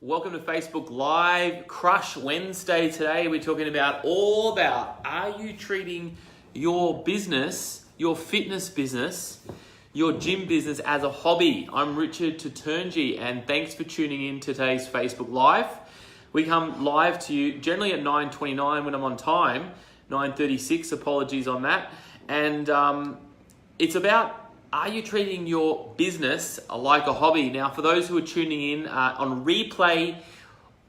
Welcome to Facebook Live Crush Wednesday. Today we're talking about are you treating your business, your fitness business, your gym business as a hobby? I'm Richard Tuturnji and thanks for tuning in to today's Facebook Live. We come live to you generally at 9:29 when I'm on time, 9:36, apologies on that. And it's about, are you treating your business like a hobby? Now, for those who are tuning in on replay,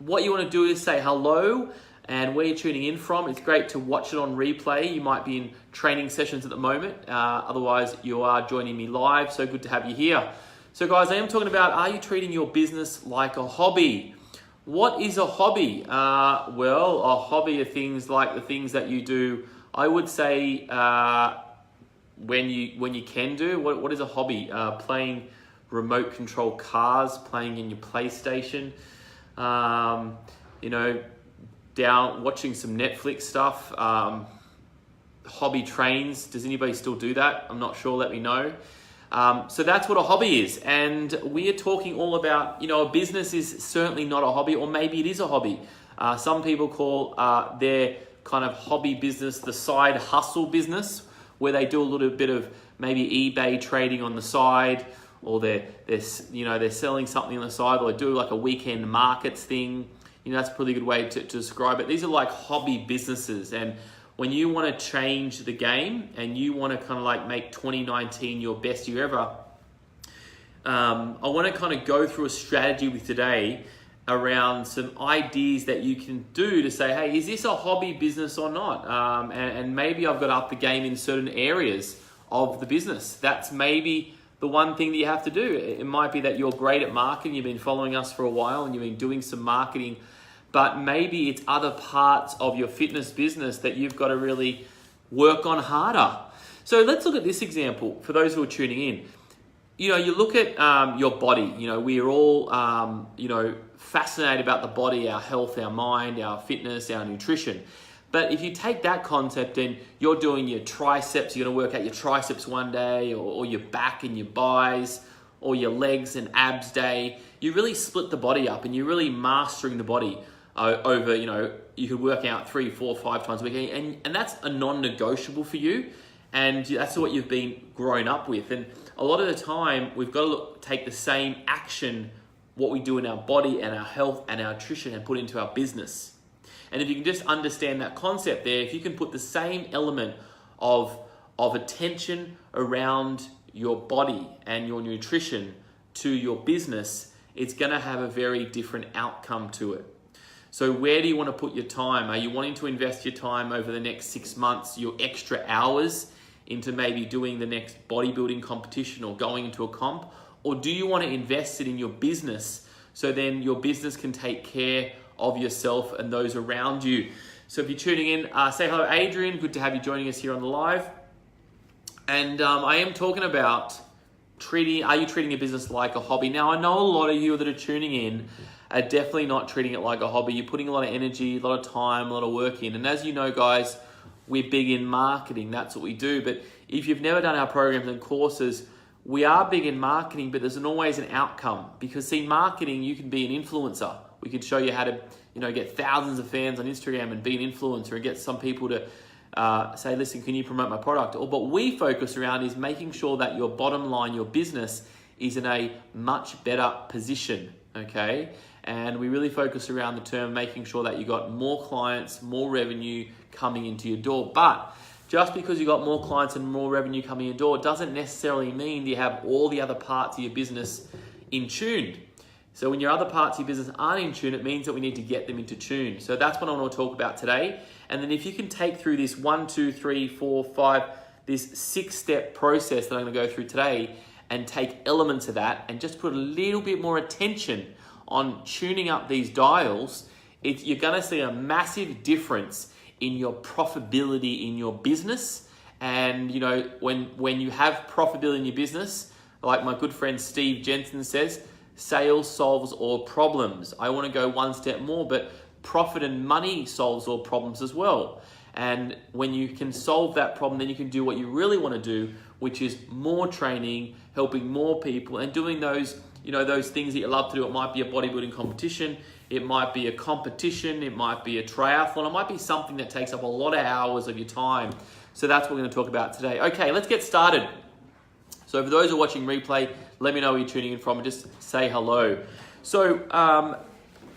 what you want to do is say hello and where you're tuning in from. It's great to watch it on replay. You might be in training sessions at the moment. Otherwise, you are joining me live. So good to have you here. So guys, I am talking about, are you treating your business like a hobby? What is a hobby? Well, a hobby are things like the things that you do, I would say, when you can do. What is a hobby? Playing remote control cars, playing in your PlayStation, watching some Netflix stuff, hobby trains. Does anybody still do that? I'm not sure, let me know. So that's what a hobby is. And we are talking all about, a business is certainly not a hobby, or maybe it is a hobby. Some people call their kind of hobby business the side hustle business, where they do a little bit of maybe eBay trading on the side, or they're selling something on the side, or they do like a weekend markets thing. That's a pretty good way to describe it. These are like hobby businesses, and when you want to change the game and you want to kind of like make 2019 your best year ever, I want to kind of go through a strategy with today around some ideas that you can do to say, hey, is this a hobby business or not? And maybe I've got to up the game in certain areas of the business. That's maybe the one thing that you have to do. It might be that you're great at marketing, you've been following us for a while and you've been doing some marketing, but maybe it's other parts of your fitness business that you've got to really work on harder. So let's look at this example for those who are tuning in. You look at your body. We are all, fascinated about the body, our health, our mind, our fitness, our nutrition. But if you take that concept and you're doing your triceps, you're going to work out your triceps one day, or your back and your biceps, or your legs and abs day, you really split the body up and you're really mastering the body over, you could work out 3, 4, 5 times a week. And that's a non-negotiable for you. And that's what you've been grown up with. And a lot of the time, we've got to take the same action, what we do in our body and our health and our nutrition, and put into our business. And if you can just understand that concept there, if you can put the same element of attention around your body and your nutrition to your business, it's going to have a very different outcome to it. So where do you want to put your time? Are you wanting to invest your time over the next 6 months, your extra hours, into maybe doing the next bodybuilding competition or going into a comp? Or do you want to invest it in your business so then your business can take care of yourself and those around you? So if you're tuning in, say hello, Adrian. Good to have you joining us here on the live. And I am talking about are you treating your business like a hobby? Now, I know a lot of you that are tuning in are definitely not treating it like a hobby. You're putting a lot of energy, a lot of time, a lot of work in. And as you know, guys, we're big in marketing. That's what we do. But if you've never done our programs and courses, we are big in marketing, but there's always an outcome. Because see, marketing, you can be an influencer. We could show you how to, get thousands of fans on Instagram and be an influencer and get some people to say, listen, can you promote my product? Or what we focus around is making sure that your bottom line, your business, is in a much better position, okay? And we really focus around the term making sure that you got more clients, more revenue coming into your door. But just because you got more clients and more revenue coming in your door doesn't necessarily mean that you have all the other parts of your business in tune. So when your other parts of your business aren't in tune, it means that we need to get them into tune. So that's what I want to talk about today. And then if you can take through this 1, 2, 3, 4, 5, this 6-step process that I'm going to go through today, and take elements of that and just put a little bit more attention on tuning up these dials, you're going to see a massive difference in your profitability in your business. And when you have profitability in your business, like my good friend Steve Jensen says, sales solves all problems. I want to go one step more, but profit and money solves all problems as well. And when you can solve that problem, then you can do what you really want to do, which is more training, helping more people, and doing those those things that you love to do. It might be a bodybuilding competition, it might be a competition, it might be a triathlon, it might be something that takes up a lot of hours of your time. So that's what we're going to talk about today. Okay, let's get started. So for those who are watching replay, let me know where you're tuning in from and just say hello. So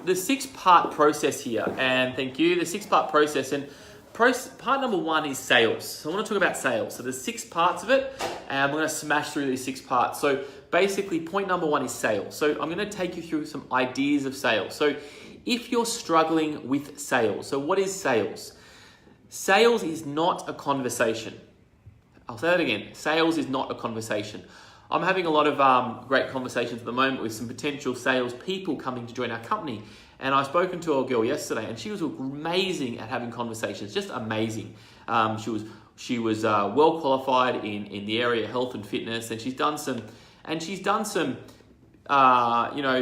the 6-part process here, and thank you, the 6-part process, and part number 1 is sales. So I want to talk about sales. So there's 6 parts of it, and we're going to smash through these 6 parts. So basically, point number 1 is sales. So I'm going to take you through some ideas of sales. So if you're struggling with sales, so what is sales? Sales is not a conversation. I'll say that again. Sales is not a conversation. I'm having a lot of great conversations at the moment with some potential sales people coming to join our company. And I've spoken to a girl yesterday, and she was amazing at having conversations, just amazing. She was well qualified in the area of health and fitness, and she's done some,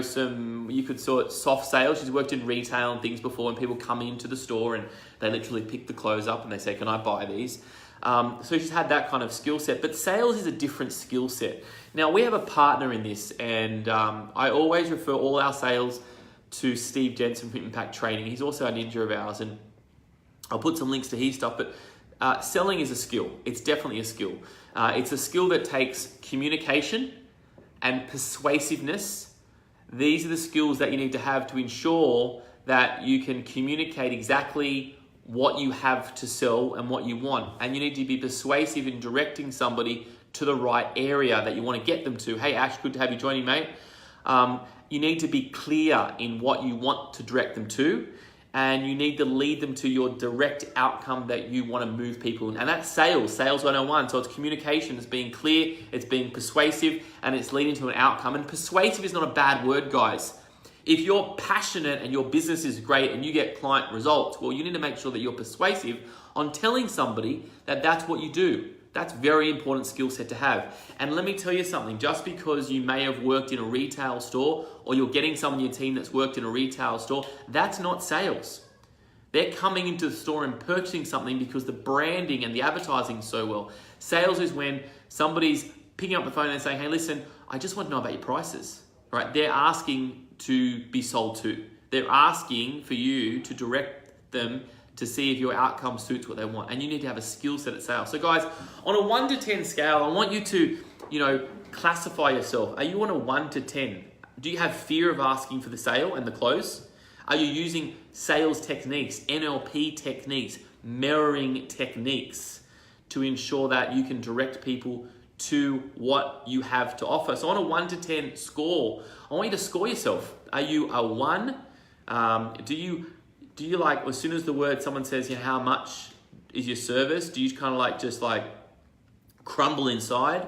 some you could sort of soft sales. She's worked in retail and things before, and people come into the store and they literally pick the clothes up and they say, "Can I buy these?" So she's had that kind of skill set, but sales is a different skill set. Now we have a partner in this, and I always refer all our sales to Steve Jensen from Impact Training. He's also a ninja of ours, and I'll put some links to his stuff, but selling is a skill. It's definitely a skill. It's a skill that takes communication and persuasiveness. These are the skills that you need to have to ensure that you can communicate exactly what you have to sell and what you want. And you need to be persuasive in directing somebody to the right area that you want to get them to. Hey Ash, good to have you joining, mate. You need to be clear in what you want to direct them to, and you need to lead them to your direct outcome that you want to move people in. And that's sales 101. So it's communication, it's being clear, it's being persuasive, and it's leading to an outcome. And persuasive is not a bad word, guys. If you're passionate and your business is great and you get client results, well, you need to make sure that you're persuasive on telling somebody that that's what you do. That's a very important skill set to have. And let me tell you something, just because you may have worked in a retail store or you're getting someone in your team that's worked in a retail store, that's not sales. They're coming into the store and purchasing something because the branding and the advertising is so well. Sales is when somebody's picking up the phone and saying, "Hey, listen, I just want to know about your prices." Right? They're asking to be sold to. They're asking for you to direct them to see if your outcome suits what they want. And you need to have a skill set at sales. So guys, on a 1 to 10 scale, I want you to, classify yourself. Are you on a 1 to 10? Do you have fear of asking for the sale and the close? Are you using sales techniques, NLP techniques, mirroring techniques to ensure that you can direct people to what you have to offer? So on a 1 to 10 score, I want you to score yourself. Are you a 1? Do you like, as soon as someone says, how much is your service? Do you kind of just crumble inside?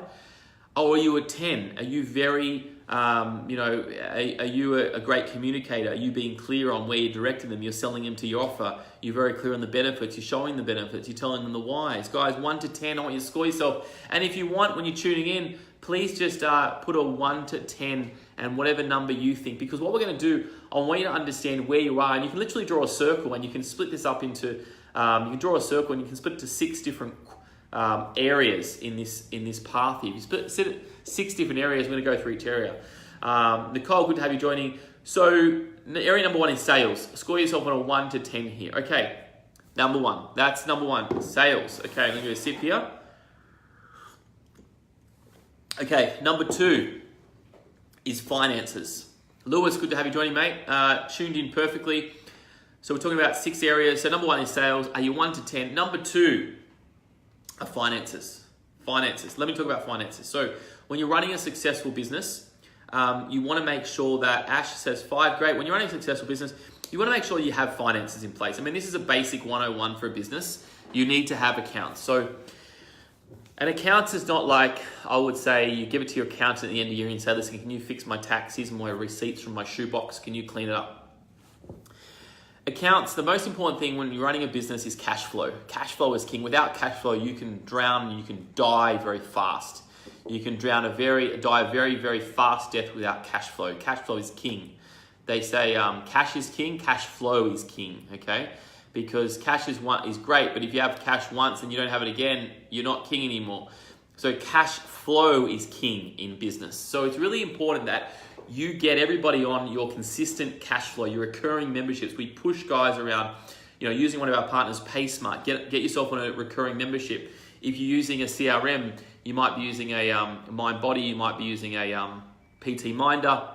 Or are you a 10? Are you very, are you a great communicator? Are you being clear on where you're directing them? You're selling them to your offer. You're very clear on the benefits. You're showing the benefits. You're telling them the whys. Guys, 1 to 10, I want you to score yourself. And if you want, when you're tuning in, please just put a 1 to 10 and whatever number you think. Because what we're going to do, I want you to understand where you are. And you can literally draw a circle, and you can split this up into, you can draw a circle and you can split it to 6 different areas in this path here. If you split it 6 different areas, we're going to go through each area. Nicole, good to have you joining. So area number 1 is sales. Score yourself on a 1 to 10 here. Okay, number 1. That's number 1, sales. Okay, I'm going to do a sip here. Okay, number 2 is finances. Lewis, good to have you joining, mate. Tuned in perfectly. So we're talking about 6 areas. So number 1 is sales. Are you 1 to 10? Number 2 are finances. Finances. Let me talk about finances. So when you're running a successful business, you want to make sure that, Ash says 5, great. When you're running a successful business, you want to make sure you have finances in place. I mean, this is a basic 101 for a business. You need to have accounts. So an accounts is not like, I would say, you give it to your accountant at the end of the year and say, "Listen, can you fix my tax? Here's my receipts from my shoebox. Can you clean it up?" Accounts, the most important thing when you're running a business is cash flow. Cash flow is king. Without cash flow, you can drown, you can die very fast. You can die a very, very fast death without cash flow. Cash flow is king. They say cash is king, cash flow is king, okay? Because cash is great, but if you have cash once and you don't have it again, you're not king anymore. So cash flow is king in business. So it's really important that you get everybody on your consistent cash flow, your recurring memberships. We push guys around, using one of our partners, PaySmart. Get yourself on a recurring membership. If you're using a CRM, you might be using a MindBody, you might be using a PT Minder,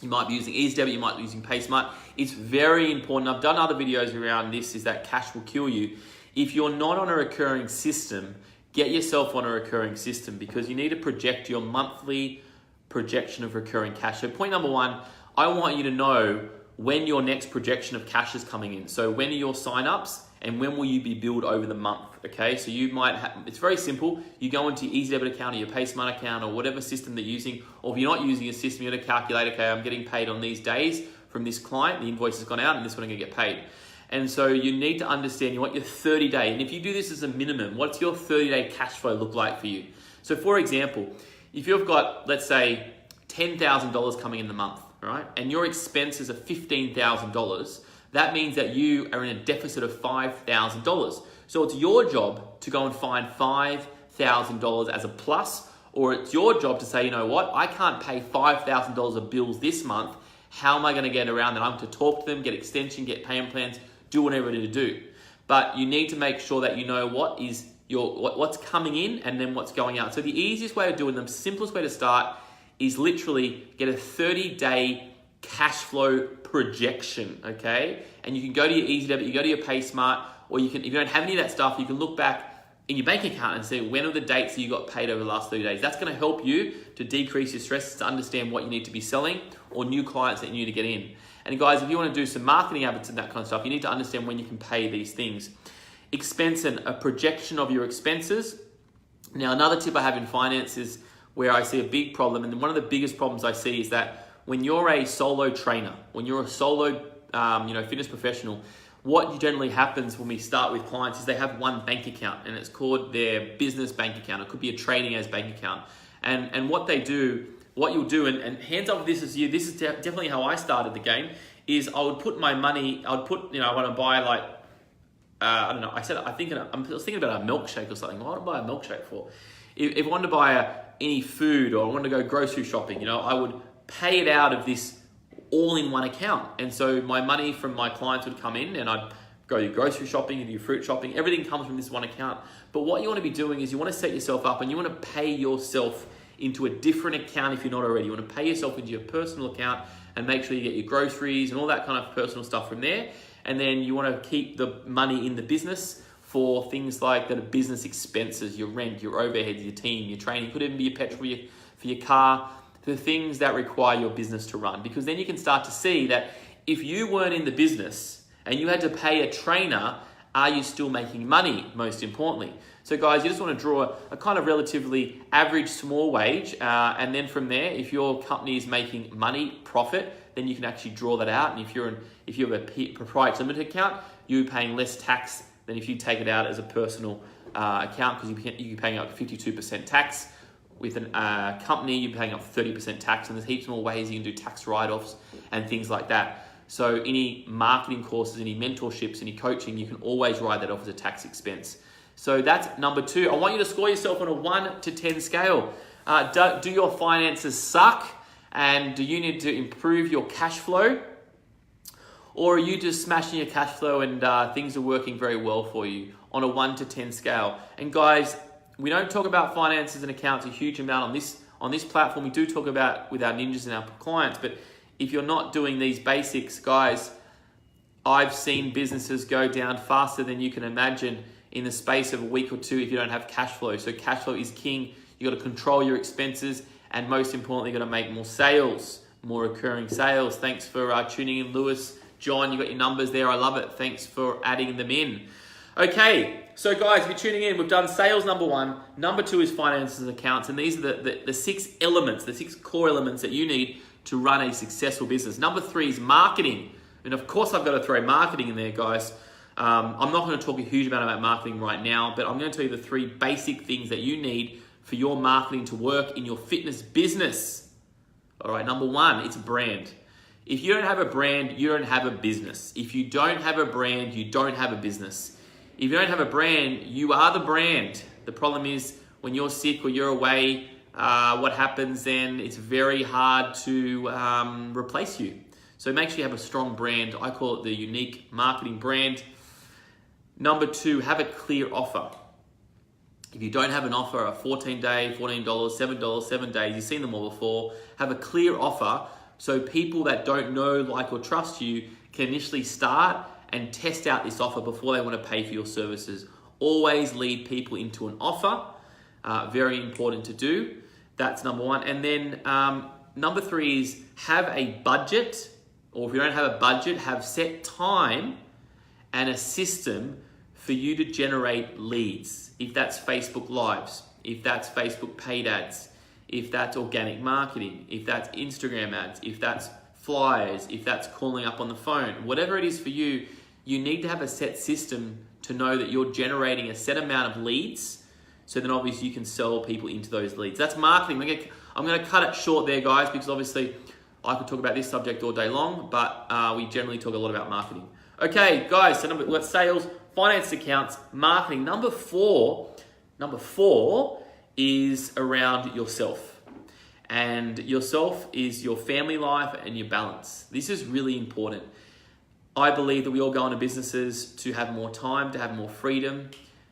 you might be using EasyDebit, you might be using PaySmart. It's very important. I've done other videos around this, is that cash will kill you. If you're not on a recurring system, get yourself on a recurring system, because you need to project your monthly projection of recurring cash. So point number one, I want you to know when your next projection of cash is coming in. So when are your signups and when will you be billed over the month? Okay, so you might have, it's very simple. You go into your EasyDebit account or your PaySmart account or whatever system they're using, or if you're not using a system, you're gonna calculate, okay, I'm getting paid on these days from this client, the invoice has gone out and this one I'm gonna get paid. And so you need to understand, you want your 30-day, and if you do this as a minimum, what's your 30-day cash flow look like for you? So for example, if you've got, let's say, $10,000 coming in the month, right? And your expenses are $15,000, that means that you are in a deficit of $5,000. So it's your job to go and find $5,000 as a plus, or it's your job to say, you know what, I can't pay $5,000 of bills this month. How am I gonna get around that? I'm to talk to them, get extension, get payment plans, do whatever to do. But you need to make sure that you know what is what's coming in and then what's going out. So the easiest way of doing them, simplest way to start, is literally get a 30-day cash flow projection, okay? And you can go to your EasyDebit, you go to your PaySmart, or you can, if you don't have any of that stuff, you can look back in your bank account and see when are the dates that you got paid over the last 30 days. That's gonna help you to decrease your stress, to understand what you need to be selling or new clients that you need to get in. And guys, if you wanna do some marketing habits and that kind of stuff, you need to understand when you can pay these things. Expense and a projection of your expenses. Now, another tip I have in finance is where I see a big problem, and one of the biggest problems I see is that when you're a solo trainer, when you're a solo fitness professional, what generally happens when we start with clients is they have one bank account, and it's called their business bank account. It could be a trading as bank account. And what they do, what you'll do, and hands up, this is definitely how I started the game, is I would put my money, I want to buy like, I don't know, I was thinking about a milkshake or something. What would I buy a milkshake for? If I wanted to buy any food, or I wanted to go grocery shopping, I would pay it out of this all-in-one account. And so my money from my clients would come in, and I'd go to grocery shopping and do fruit shopping. Everything comes from this one account. But what you want to be doing is you want to set yourself up, and you want to pay yourself into a different account if you're not already. You want to pay yourself into your personal account and make sure you get your groceries and all that kind of personal stuff from there. And then you want to keep the money in the business for things like that are business expenses, your rent, your overheads, your team, your training. It could even be your petrol for your car, the things that require your business to run. Because then you can start to see that if you weren't in the business and you had to pay a trainer, are you still making money, most importantly? So guys, you just want to draw a kind of relatively average small wage, and then from there, if your company is making money, profit, then you can actually draw that out. And if you have a proprietary limited account, you're paying less tax than if you take it out as a personal account, because you're paying up 52% tax. With a company, you're paying up 30% tax, and there's heaps more ways you can do tax write-offs and things like that. So any marketing courses, any mentorships, any coaching, you can always write that off as a tax expense. So that's number two. I want you to score yourself on a 1 to 10 scale. Do your finances suck? And do you need to improve your cash flow? Or are you just smashing your cash flow and things are working very well for you on a 1 to 10 scale? And guys, we don't talk about finances and accounts a huge amount on this platform. We do talk about with our ninjas and our clients, but if you're not doing these basics, guys, I've seen businesses go down faster than you can imagine in the space of a week or two if you don't have cash flow. So cash flow is king. You got to control your expenses, and most importantly, you got to make more sales, more recurring sales. Thanks for tuning in, Lewis. John, you got your numbers there. I love it. Thanks for adding them in. Okay, so guys, if you're tuning in, we've done sales number 1. Number 2 is finances and accounts, and these are the 6 elements, the 6 core elements that you need to run a successful business. Number 3 is marketing. And of course, I've got to throw marketing in there, guys. I'm not going to talk a huge amount about marketing right now, but I'm going to tell you the 3 basic things that you need for your marketing to work in your fitness business. All right, number 1, it's brand. If you don't have a brand, you don't have a business. If you don't have a brand, you don't have a business. If you don't have a brand, you are the brand. The problem is when you're sick or you're away, what happens then, it's very hard to replace you. So make sure you have a strong brand. I call it the unique marketing brand. Number 2, have a clear offer. If you don't have an offer, a 14-day, $14, $7, 7 days, you've seen them all before, have a clear offer so people that don't know, like, or trust you can initially start and test out this offer before they want to pay for your services. Always lead people into an offer. Very important to do. That's number 1. And then number 3 is have a budget, or if you don't have a budget, have set time and a system for you to generate leads. If that's Facebook Lives, if that's Facebook paid ads, if that's organic marketing, if that's Instagram ads, if that's flyers, if that's calling up on the phone, whatever it is for you, you need to have a set system to know that you're generating a set amount of leads, so then obviously you can sell people into those leads. That's marketing. I'm going to cut it short there, guys, because obviously I could talk about this subject all day long, but we generally talk a lot about marketing. Okay, guys, so we've got sales, finance, accounts, marketing. Number four is around yourself. And yourself is your family life and your balance. This is really important. I believe that we all go into businesses to have more time, to have more freedom.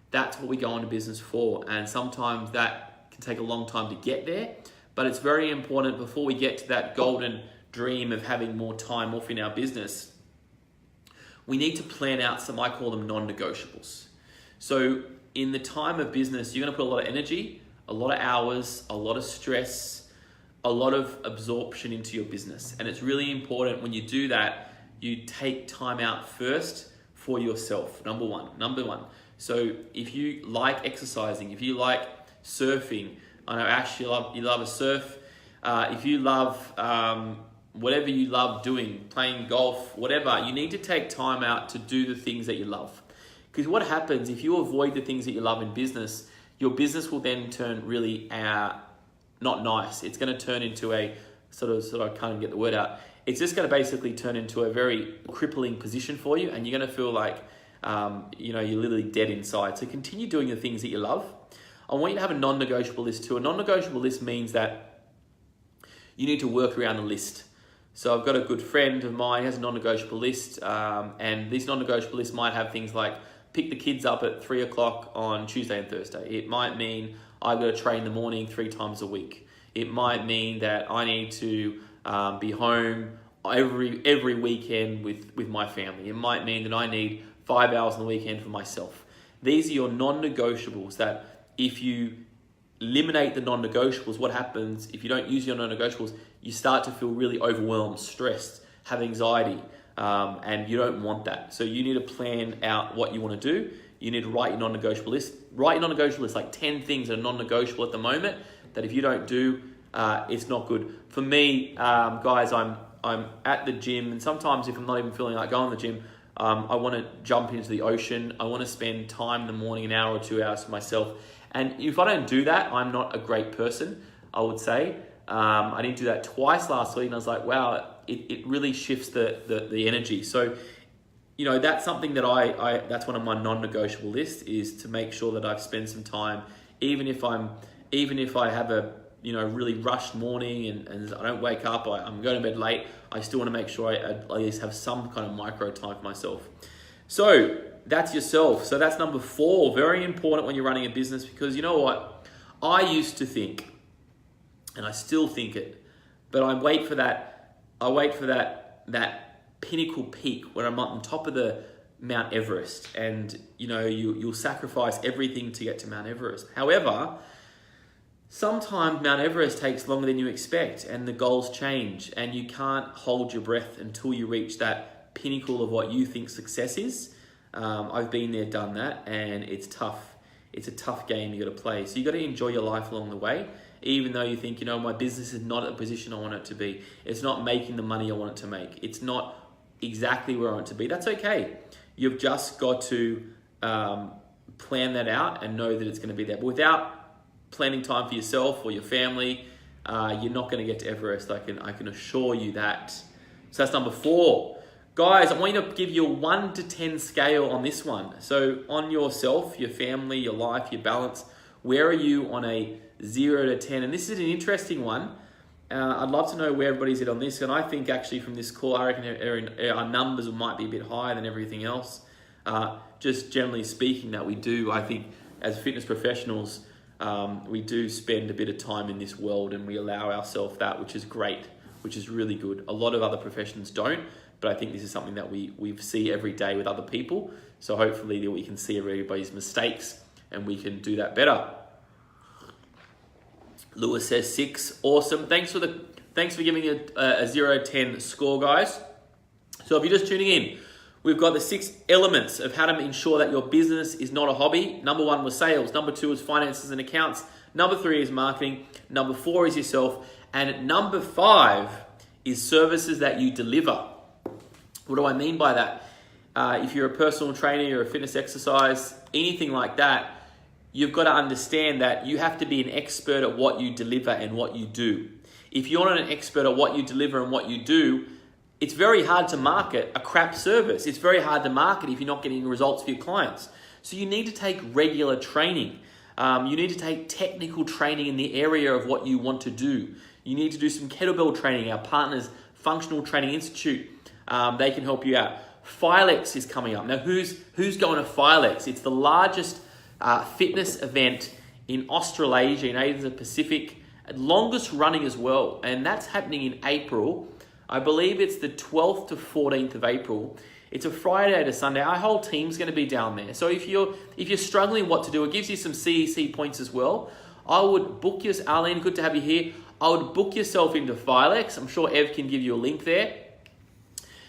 That's what we go into business for. And sometimes that can take a long time to get there. But it's very important before we get to that golden dream of having more time off in our business, we need to plan out some, I call them non-negotiables. So in the time of business, you're going to put a lot of energy, a lot of hours, a lot of stress, a lot of absorption into your business. And it's really important when you do that, you take time out first for yourself. Number one. So if you like exercising, if you like surfing, I know Ash, you love a surf. If you love whatever you love doing, playing golf, whatever, you need to take time out to do the things that you love. Because what happens if you avoid the things that you love in business, your business will then turn really not nice. It's going to turn into a sort of I can't even get the word out. It's just going to basically turn into a very crippling position for you, and you're going to feel like you're literally dead inside. So continue doing the things that you love. I want you to have a non-negotiable list too. A non-negotiable list means that you need to work around the list. So I've got a good friend of mine who has a non-negotiable list, and this non-negotiable list might have things like pick the kids up at 3 o'clock on Tuesday and Thursday. It might mean I've got to train in the morning 3 times a week. It might mean that I need to be home every weekend with my family. It might mean that I need 5 hours on the weekend for myself. These are your non-negotiables that if you eliminate the non-negotiables, what happens if you don't use your non-negotiables, you start to feel really overwhelmed, stressed, have anxiety, and you don't want that. So you need to plan out what you want to do. You need to write your non-negotiable list. Write your non-negotiable list, like 10 things that are non-negotiable at the moment that if you don't do, it's not good. For me, guys, I'm at the gym, and sometimes if I'm not even feeling like going to the gym, I want to jump into the ocean. I want to spend time in the morning, an hour or 2 hours for myself. And if I don't do that, I'm not a great person, I would say. I didn't do that twice last week, and I was like, wow, it really shifts the energy. So, that's something that that's one of my non-negotiable lists, is to make sure that I've spent some time, even if I have a really rushed morning and I don't wake up, I'm going to bed late, I still want to make sure I at least have some kind of micro time for myself. So that's yourself. So that's number 4. Very important when you're running a business, because you know what? I used to think, and I still think it, but I wait for that pinnacle peak where I'm on top of the Mount Everest, and you'll sacrifice everything to get to Mount Everest. However, sometimes Mount Everest takes longer than you expect, and the goals change, and you can't hold your breath until you reach that pinnacle of what you think success is. I've been there, done that, and it's tough. It's a tough game you got to play. So you got to enjoy your life along the way, even though you think, my business is not at the position I want it to be. It's not making the money I want it to make. It's not exactly where I want it to be. That's okay. You've just got to plan that out and know that it's going to be there. But without planning time for yourself or your family, you're not going to get to Everest. I can assure you that. So that's number 4. Guys, I want you to give you a 1 to 10 scale on this one. So on yourself, your family, your life, your balance, where are you on a 0 to 10. And this is an interesting one. I'd love to know where everybody's at on this. And I think actually from this call, I reckon our numbers might be a bit higher than everything else. Just generally speaking that we do, I think as fitness professionals, we do spend a bit of time in this world and we allow ourselves that, which is great, which is really good. A lot of other professions don't, but I think this is something that we see every day with other people. So hopefully we can see everybody's mistakes and we can do that better. Lewis says 6. Awesome. Thanks for giving a 0-10 score, guys. So if you're just tuning in, we've got the 6 elements of how to ensure that your business is not a hobby. Number 1 was sales. Number 2 is finances and accounts. Number 3 is marketing. Number 4 is yourself. And number 5 is services that you deliver. What do I mean by that? If you're a personal trainer, you're a fitness exercise, anything like that, you've got to understand that you have to be an expert at what you deliver and what you do. If you're not an expert at what you deliver and what you do, it's very hard to market a crap service. It's very hard to market if you're not getting results for your clients. So you need to take regular training. You need to take technical training in the area of what you want to do. You need to do some kettlebell training. Our partners, Functional Training Institute, they can help you out. Filex is coming up. Now, who's going to Filex? It's the largest fitness event in Australasia, in Asia Pacific, longest running as well. And that's happening in April. I believe it's the 12th to 14th of April. It's a Friday to Sunday. Our whole team's going to be down there. So if you're struggling what to do, it gives you some CEC points as well. I would book your, Arlene, good to have you here. I would book yourself into Filex. I'm sure Ev can give you a link there.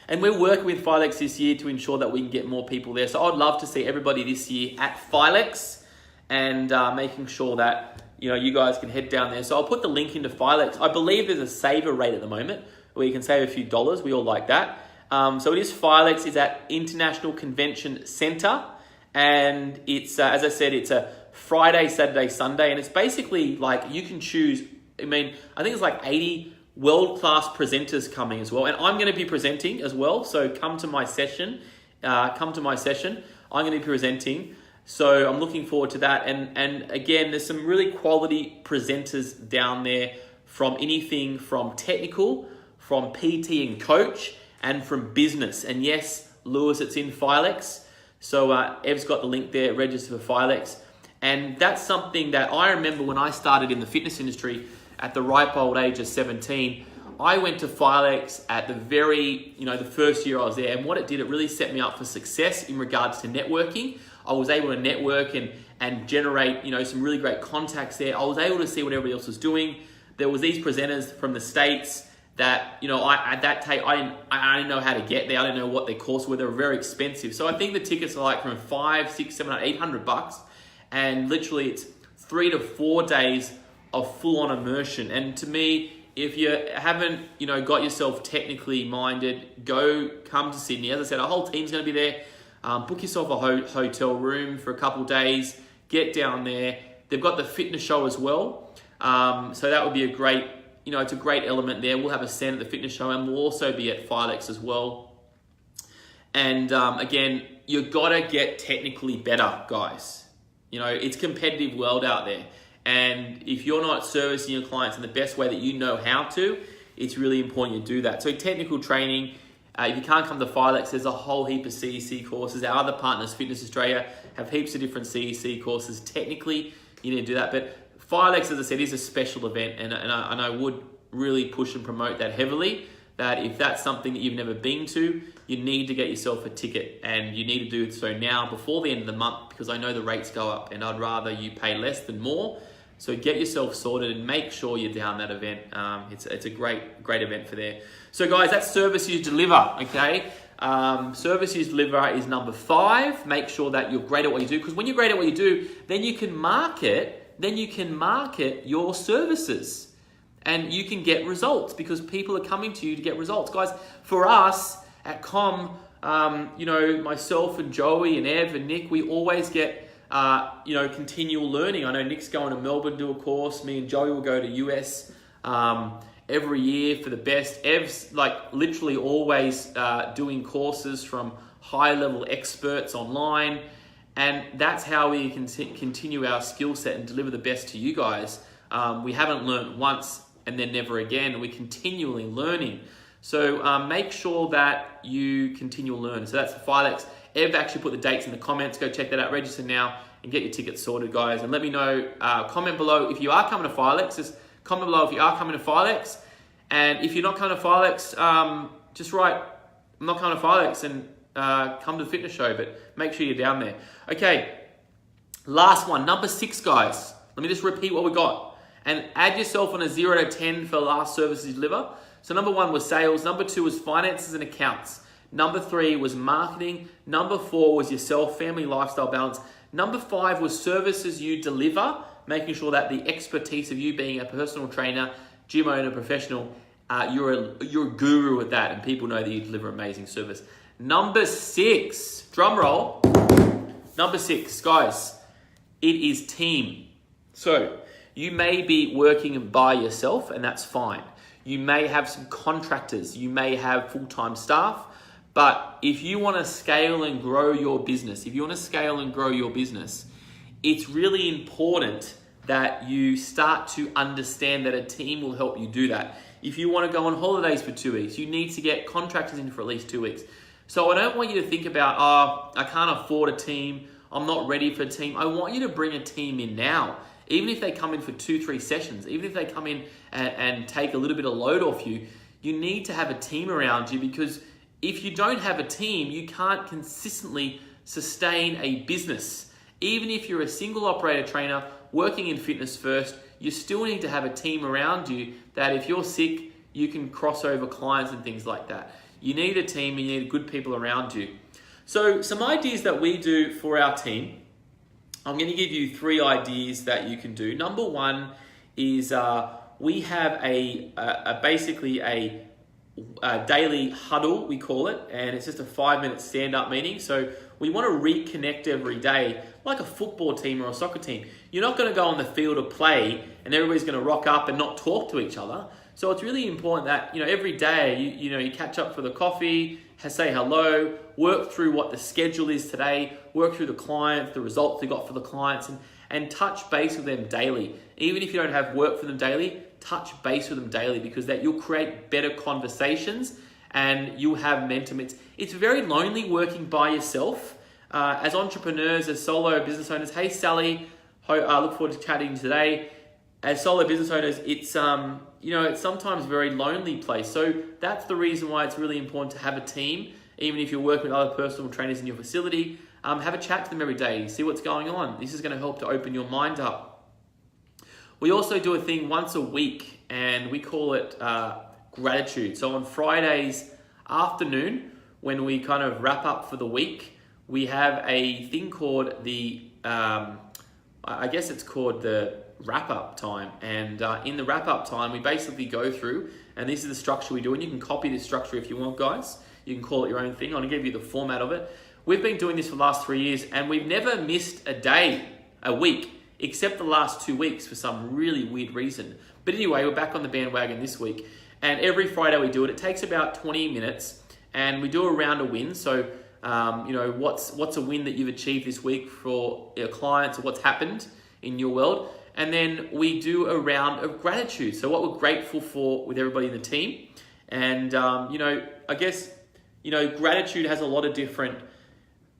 And we're working with Filex this year to ensure that we can get more people there. So I'd love to see everybody this year at Filex and making sure that you guys can head down there. So I'll put the link into Filex. I believe there's a saver rate at the moment where you can save a few dollars. We all like that. So it is Filex. It's at International Convention Center. And it's, as I said, it's a Friday, Saturday, Sunday. And it's basically like you can choose, I think it's like 80 world-class presenters coming as well. And I'm going to be presenting as well. So come to my session. I'm going to be presenting. So I'm looking forward to that. And again, there's some really quality presenters down there from anything from technical, from PT and coach, and from business. And yes, Lewis, it's in Filex. So Ev's got the link there, register for Filex. And that's something that I remember when I started in the fitness industry at the ripe old age of 17, I went to Filex at the first year I was there. And what it did, it really set me up for success in regards to networking. I was able to network and generate, some really great contacts there. I was able to see what everybody else was doing. There was these presenters from the States that, at that time, I didn't know how to get there. I didn't know what their course were. They were very expensive. So I think the tickets are like from $500, $600, $700, $800. And literally it's 3 to 4 days of full-on immersion. And to me, if you haven't, got yourself technically minded, come to Sydney. As I said, our whole team's going to be there. Book yourself a hotel room for a couple of days. Get down there. They've got the fitness show as well. So that would be a great, it's a great element there. We'll have a stand at the fitness show and we'll also be at Filex as well. And again, you've got to get technically better, guys. It's a competitive world out there. And if you're not servicing your clients in the best way that you know how to, it's really important you do that. So technical training, if you can't come to Filex, there's a whole heap of CEC courses. Our other partners, Fitness Australia, have heaps of different CEC courses. Technically, you need to do that. But Filex, as I said, is a special event. And I would really push and promote that heavily, that if that's something that you've never been to, you need to get yourself a ticket. And you need to do so now before the end of the month, because I know the rates go up and I'd rather you pay less than more. So get yourself sorted and make sure you're down that event. It's a great event for there. So guys, that's service you deliver, okay? Service you deliver is number 5. Make sure that you're great at what you do, because when you're great at what you do, then you can market your services and you can get results because people are coming to you to get results. Guys, for us at Com, myself and Joey and Ev and Nick, we always get continual learning. I know Nick's going to Melbourne to do a course. Me and Joey will go to US every year for the best. Ev's literally always doing courses from high-level experts online. And that's how we can continue our skill set and deliver the best to you guys. We haven't learned once and then never again. We're continually learning. So make sure that you continue to learn. So that's the Filex. Ev actually put the dates in the comments. Go check that out. Register now and get your tickets sorted, guys. And let me know, comment below if you are coming to Filex. Just comment below if you are coming to Filex. And if you're not coming to Filex, just write, I'm not coming to Filex, and come to the fitness show, but make sure you're down there. Okay, last one, number 6, guys. Let me just repeat what we got. And add yourself on a 0 to 10 for the last services you deliver. So number 1 was sales. Number 2 was finances and accounts. Number 3 was marketing. Number 4 was yourself, family, lifestyle balance. Number 5 was services you deliver, making sure that the expertise of you being a personal trainer, gym owner, professional, you're a guru at that, and people know that you deliver amazing service. Number 6, drum roll. Number 6, guys, it is team. So you may be working by yourself, and that's fine. You may have some contractors, you may have full-time staff, but if you want to scale and grow your business, it's really important that you start to understand that a team will help you do that. If you want to go on holidays for 2 weeks, you need to get contractors in for at least 2 weeks. So I don't want you to think about, I can't afford a team, I'm not ready for a team. I want you to bring a team in now. Even if they come in for 2-3 sessions, even if they come in and take a little bit of load off you, you need to have a team around you, because if you don't have a team, you can't consistently sustain a business. Even if you're a single operator trainer working in fitness first, you still need to have a team around you that if you're sick, you can cross over clients and things like that. You need a team and you need good people around you. So some ideas that we do for our team, I'm going to give you 3 ideas that you can do. Number 1 is we have basically a daily huddle, we call it, and it's just a 5-minute stand-up meeting. So we want to reconnect every day, like a football team or a soccer team. You're not going to go on the field of play and everybody's going to rock up and not talk to each other. So it's really important that every day you catch up for the coffee, say hello, work through what the schedule is today, work through the clients, the results you got for the clients, and touch base with them daily. Even if you don't have work for them daily, touch base with them daily, because that you'll create better conversations and you'll have momentum. It's very lonely working by yourself. As entrepreneurs, as solo business owners, hey Sally, I look forward to chatting today. As solo business owners, it's sometimes a very lonely place. So that's the reason why it's really important to have a team. Even if you're working with other personal trainers in your facility, have a chat to them every day, see what's going on. This is going to help to open your mind up. We also do a thing once a week, and we call it gratitude. So on Fridays afternoon, when we kind of wrap up for the week, we have a thing called the wrap-up time. And in the wrap-up time, we basically go through, and this is the structure we do, and you can copy this structure if you want, guys. You can call it your own thing. I'm going to give you the format of it. We've been doing this for the last 3 years, and we've never missed a week, except the last 2 weeks for some really weird reason. But anyway, we're back on the bandwagon this week, and every Friday we do it. It takes about 20 minutes, and we do a round of wins. So, what's a win that you've achieved this week for your clients, or what's happened in your world? And then we do a round of gratitude. So what we're grateful for with everybody in the team. And, I guess, gratitude has a lot of different,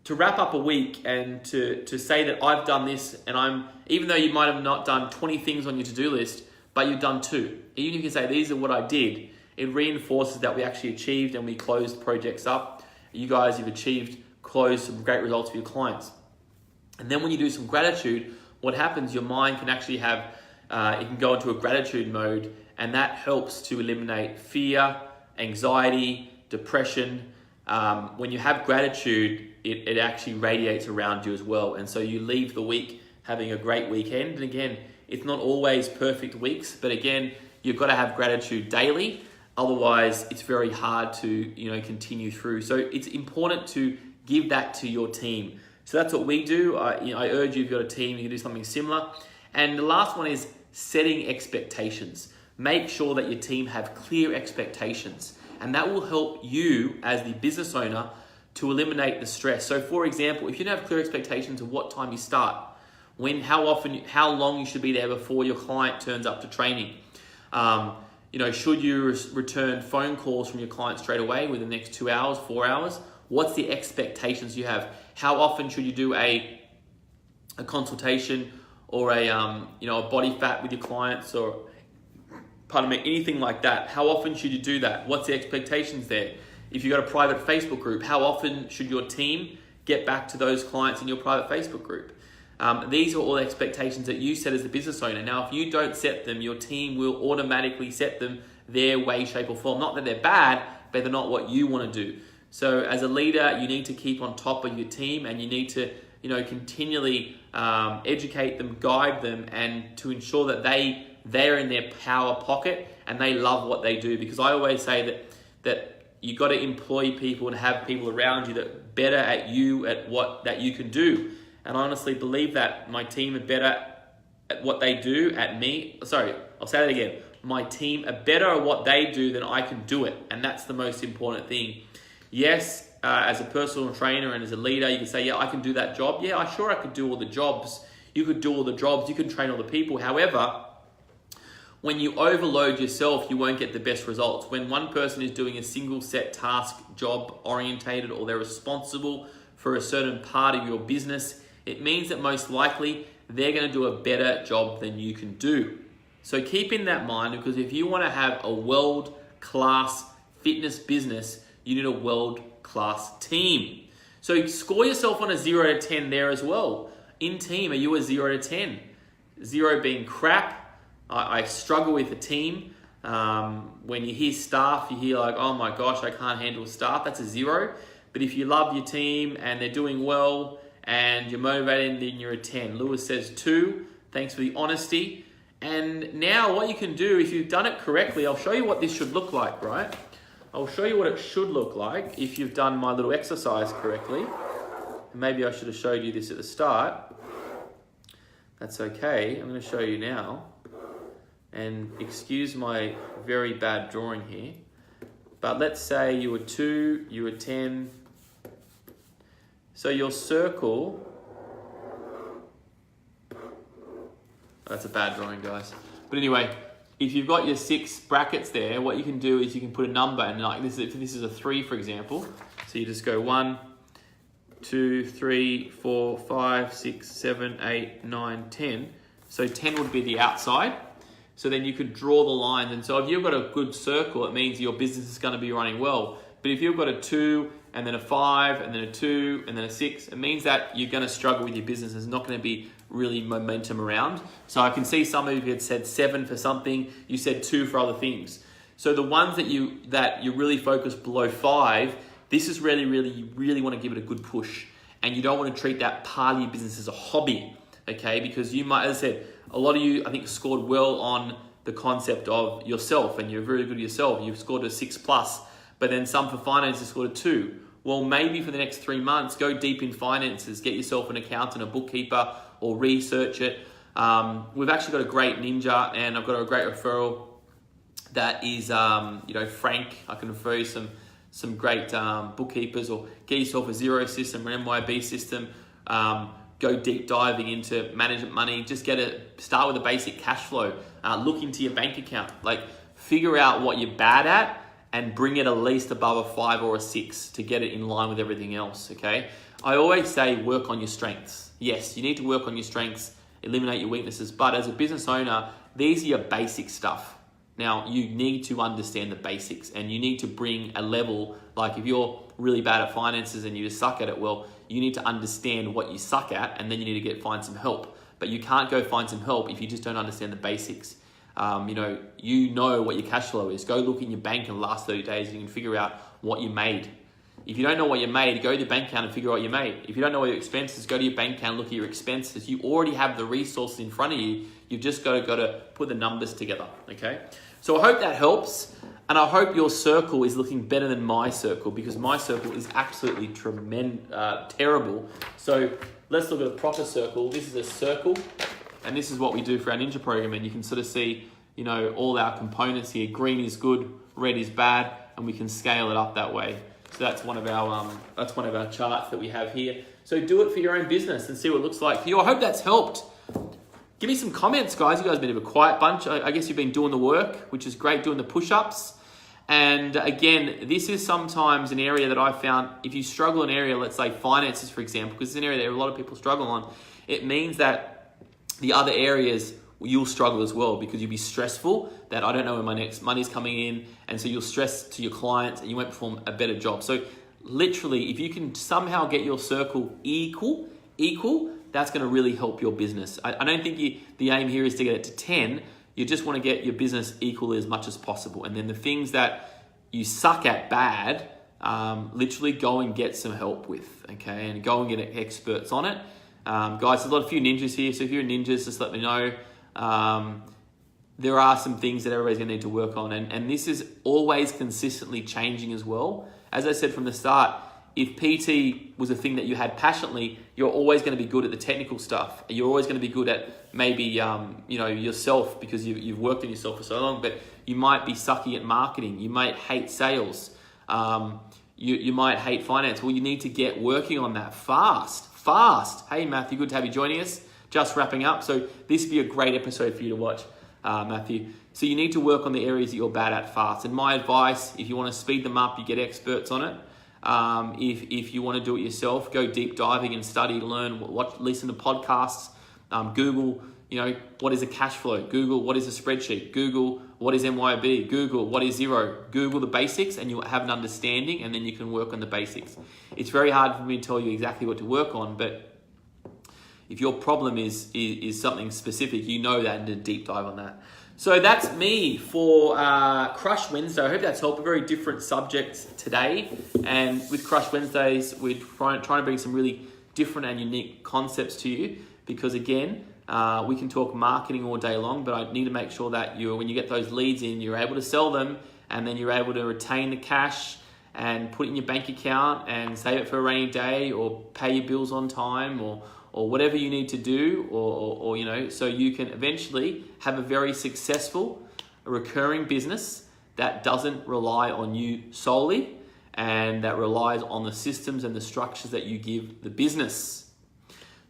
to wrap up a week and to say that I've done this, and even though you might have not done 20 things on your to-do list, but you've done 2. Even if you can say, these are what I did, it reinforces that we actually achieved and we closed projects up. You guys, you've closed some great results for your clients. And then when you do some gratitude, what happens, your mind can actually it can go into a gratitude mode, and that helps to eliminate fear, anxiety, depression. When you have gratitude, it actually radiates around you as well. And so you leave the week having a great weekend. And again, it's not always perfect weeks, but again, you've got to have gratitude daily. Otherwise, it's very hard to continue through. So it's important to give that to your team. So that's what we do. I urge you, if you've got a team, you can do something similar. And the last one is setting expectations. Make sure that your team have clear expectations, and that will help you as the business owner to eliminate the stress. So for example, if you don't have clear expectations of what time you start, how long you should be there before your client turns up to training. Should you return phone calls from your client straight away within the next 2 hours, 4 hours? What's the expectations you have? How often should you do a consultation or a body fat with your clients, or anything like that? How often should you do that? What's the expectations there? If you've got a private Facebook group, how often should your team get back to those clients in your private Facebook group? These are all expectations that you set as the business owner. Now, if you don't set them, your team will automatically set them their way, shape, or form. Not that they're bad, but they're not what you want to do. So as a leader, you need to keep on top of your team, and you need to continually educate them, guide them, and to ensure that they're in their power pocket and they love what they do. Because I always say that you got to employ people and have people around you that are better at what that you can do. And I honestly believe that my team are better at what they do at me. Sorry, I'll say that again. My team are better at what they do than I can do it. And that's the most important thing. Yes, as a personal trainer and as a leader, you can say, yeah, I can do that job. Yeah, I could do all the jobs. You could do all the jobs. You can train all the people. However, when you overload yourself, you won't get the best results. When one person is doing a single set task, job orientated, or they're responsible for a certain part of your business, it means that most likely they're going to do a better job than you can do. So keep in that mind, because if you want to have a world-class fitness business, you need a world-class team. So score yourself on a 0 to 10 there as well. In team, are you a 0 to 10? 0 being crap. I struggle with a team. When you hear staff, you hear like, oh my gosh, I can't handle staff. That's a 0. But if you love your team and they're doing well and you're motivated, then you're a 10. Lewis says 2. Thanks for the honesty. And now what you can do, if you've done it correctly, I'll show you what this should look like, right? I'll show you what it should look like if you've done my little exercise correctly. Maybe I should have showed you this at the start. That's okay. I'm going to show you now. And excuse my very bad drawing here. But let's say you were 2, you were 10. So your circle... That's a bad drawing, guys. But anyway, if you've got your 6 brackets there, what you can do is you can put a number, and like this is a 3, for example. So you just go 1, 2, 3, 4, 5, 6, 7, 8, 9, 10. So 10 would be the outside. So then you could draw the lines. And so if you've got a good circle, it means your business is going to be running well. But if you've got a 2 and then a 5 and then a 2 and then a 6, it means that you're going to struggle with your business. There's not going to be really momentum around. So I can see some of you had said 7 for something. You said 2 for other things. So the ones that you really focus below 5, this is really, you really want to give it a good push. And you don't want to treat that part of your business as a hobby, okay? Because you might, as I said, a lot of you, I think, scored well on the concept of yourself, and you're very good at yourself. You've scored a 6+, but then some for finances scored a 2. Well, maybe for the next 3 months, go deep in finances, get yourself an accountant, a bookkeeper, or research it. We've actually got a great ninja, and I've got a great referral that is, Frank. I can refer you some great bookkeepers, or get yourself a Xero system, an MYB system. Go deep diving into management money. Just start with a basic cash flow. Look into your bank account. Like, figure out what you're bad at and bring it at least above a 5 or a 6 to get it in line with everything else, okay? I always say work on your strengths. Yes, you need to work on your strengths, eliminate your weaknesses, but as a business owner, these are your basic stuff. Now, you need to understand the basics, and you need to bring a level, like if you're really bad at finances and you just suck at it, well, you need to understand what you suck at, and then you need to find some help. But you can't go find some help if you just don't understand the basics. You know what your cash flow is. Go look in your bank in the last 30 days and you can figure out what you made. If you don't know what you made, go to your bank account and figure out what you made. If you don't know what your expenses, go to your bank account and look at your expenses. You already have the resources in front of you. You've just got to put the numbers together, okay? So I hope that helps. And I hope your circle is looking better than my circle, because my circle is absolutely terrible. So let's look at a proper circle. This is a circle, and this is what we do for our ninja program. And you can sort of see, all our components here. Green is good, red is bad, and we can scale it up that way. So that's one of our charts that we have here. So do it for your own business and see what it looks like for you. I hope that's helped. Give me some comments, guys. You guys have been a bit of a quiet bunch. I guess you've been doing the work, which is great, doing the push-ups. And again, this is sometimes an area that I found, if you struggle in an area, let's say finances, for example, because it's an area that a lot of people struggle on, it means that the other areas you'll struggle as well, because you'll be stressful that I don't know when my next money's coming in. And so you'll stress to your clients and you won't perform a better job. So literally, if you can somehow get your circle equal, that's going to really help your business. I don't think the aim here is to get it to 10. You just want to get your business equal as much as possible. And then the things that you suck at bad, literally go and get some help with, okay? And go and get experts on it. Guys, there's a few ninjas here. So if you're ninjas, just let me know. There are some things that everybody's going to need to work on. And this is always consistently changing as well. As I said from the start, if PT was a thing that you had passionately, you're always going to be good at the technical stuff. You're always going to be good at maybe yourself, because you've worked on yourself for so long, but you might be sucky at marketing. You might hate sales. You might hate finance. Well, you need to get working on that fast. Hey, Matthew, good to have you joining us. Just wrapping up. So this would be a great episode for you to watch, Matthew. So you need to work on the areas that you're bad at fast. And my advice, if you want to speed them up, you get experts on it. If you want to do it yourself, go deep diving and study, learn, listen to podcasts, Google, what is a cash flow? Google, what is a spreadsheet? Google, what is MYOB? Google, what is zero? Google the basics and you'll have an understanding, and then you can work on the basics. It's very hard for me to tell you exactly what to work on, but if your problem is something specific, you know that, and a deep dive on that. So that's me for Crush Wednesday. I hope that's helped. A very different subject today. And with Crush Wednesdays, we're trying to bring some really different and unique concepts to you, because again, we can talk marketing all day long, but I need to make sure that when you get those leads in, you're able to sell them, and then you're able to retain the cash and put it in your bank account and save it for a rainy day, or pay your bills on time, or whatever you need to do, or so you can eventually have a very successful recurring business that doesn't rely on you solely, and that relies on the systems and the structures that you give the business.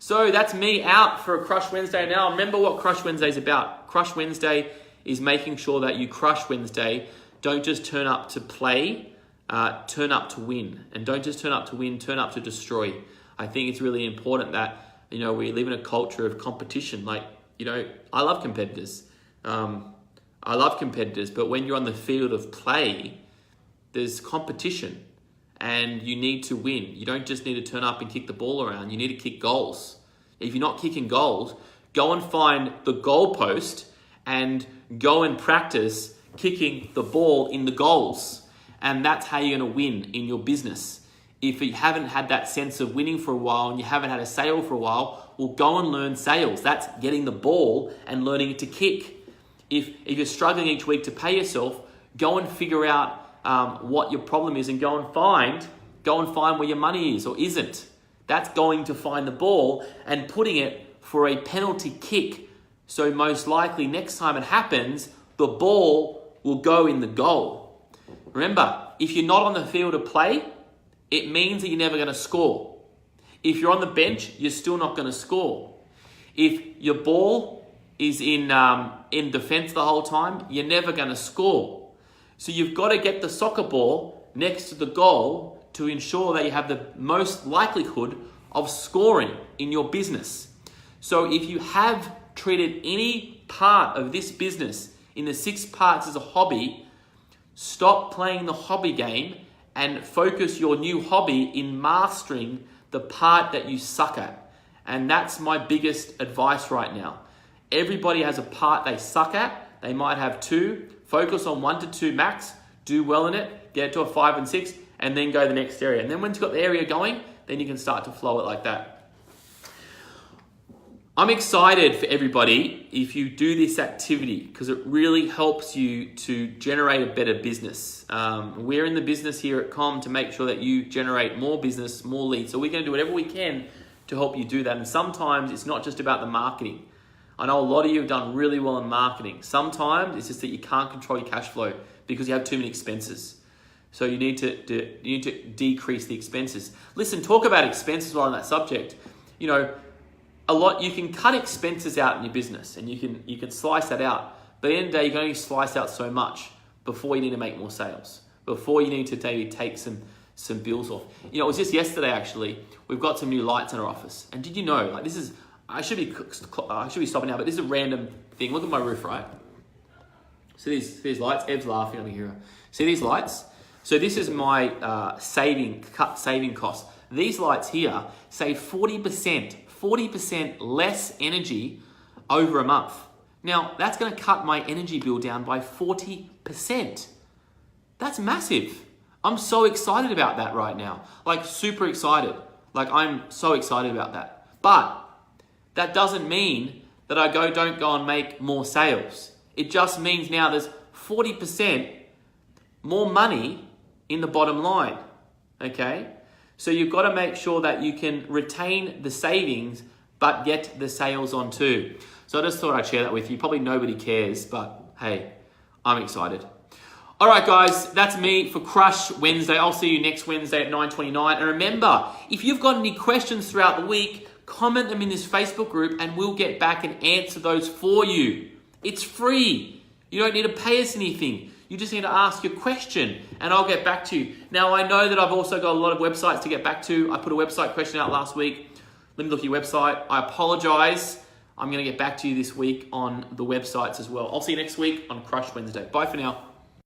So that's me out for a Crush Wednesday. Now, remember what Crush Wednesday is about. Crush Wednesday is making sure that you crush Wednesday. Don't just turn up to play, turn up to win. And don't just turn up to win, turn up to destroy. I think it's really important that we live in a culture of competition. I love competitors. But when you're on the field of play, there's competition and you need to win. You don't just need to turn up and kick the ball around. You need to kick goals. If you're not kicking goals, go and find the goalpost and go and practice kicking the ball in the goals. And that's how you're going to win in your business. If you haven't had that sense of winning for a while and you haven't had a sale for a while, well, go and learn sales. That's getting the ball and learning it to kick. If you're struggling each week to pay yourself, go and figure out what your problem is and go and find where your money is or isn't. That's going to find the ball and putting it for a penalty kick. So most likely next time it happens, the ball will go in the goal. Remember, if you're not on the field of play, it means that you're never going to score. If you're on the bench, you're still not going to score. If your ball is in defense the whole time, you're never going to score. So you've got to get the soccer ball next to the goal to ensure that you have the most likelihood of scoring in your business. So if you have treated any part of this business in the 6 parts as a hobby, stop playing the hobby game and focus your new hobby in mastering the part that you suck at. And that's my biggest advice right now. Everybody has a part they suck at. They might have 2. Focus on 1 to 2 max. Do well in it. Get it to a 5 and 6. And then go to the next area. And then once you've got the area going, then you can start to flow it like that. I'm excited for everybody if you do this activity, because it really helps you to generate a better business. We're in the business here at Com to make sure that you generate more business, more leads. So we're going to do whatever we can to help you do that. And sometimes it's not just about the marketing. I know a lot of you have done really well in marketing. Sometimes it's just that you can't control your cash flow because you have too many expenses. So you need to decrease the expenses. Listen, talk about expenses while on that subject. You know, a lot, you can cut expenses out in your business and you can slice that out. But at the end of the day, you can only slice out so much before you need to make more sales, before you need to maybe take some bills off. You know, it was just yesterday actually, we've got some new lights in our office. And did you know, like this is, I should be stopping now, but this is a random thing. Look at my roof, right? So these lights, Ev's laughing over here. See these lights? So this is my saving cost. These lights here save 40% less energy over a month. Now, that's going to cut my energy bill down by 40%. That's massive. I'm so excited about that right now. Like, super excited. Like, I'm so excited about that. But that doesn't mean that I don't go and make more sales. It just means now there's 40% more money in the bottom line. Okay? So you've got to make sure that you can retain the savings, but get the sales on too. So I just thought I'd share that with you. Probably nobody cares, but hey, I'm excited. All right, guys, that's me for Crush Wednesday. I'll see you next Wednesday at 9:29. And remember, if you've got any questions throughout the week, comment them in this Facebook group and we'll get back and answer those for you. It's free. You don't need to pay us anything. You just need to ask your question and I'll get back to you. Now, I know that I've also got a lot of websites to get back to. I put a website question out last week. Let me look at your website. I apologize. I'm going to get back to you this week on the websites as well. I'll see you next week on Crush Wednesday. Bye for now.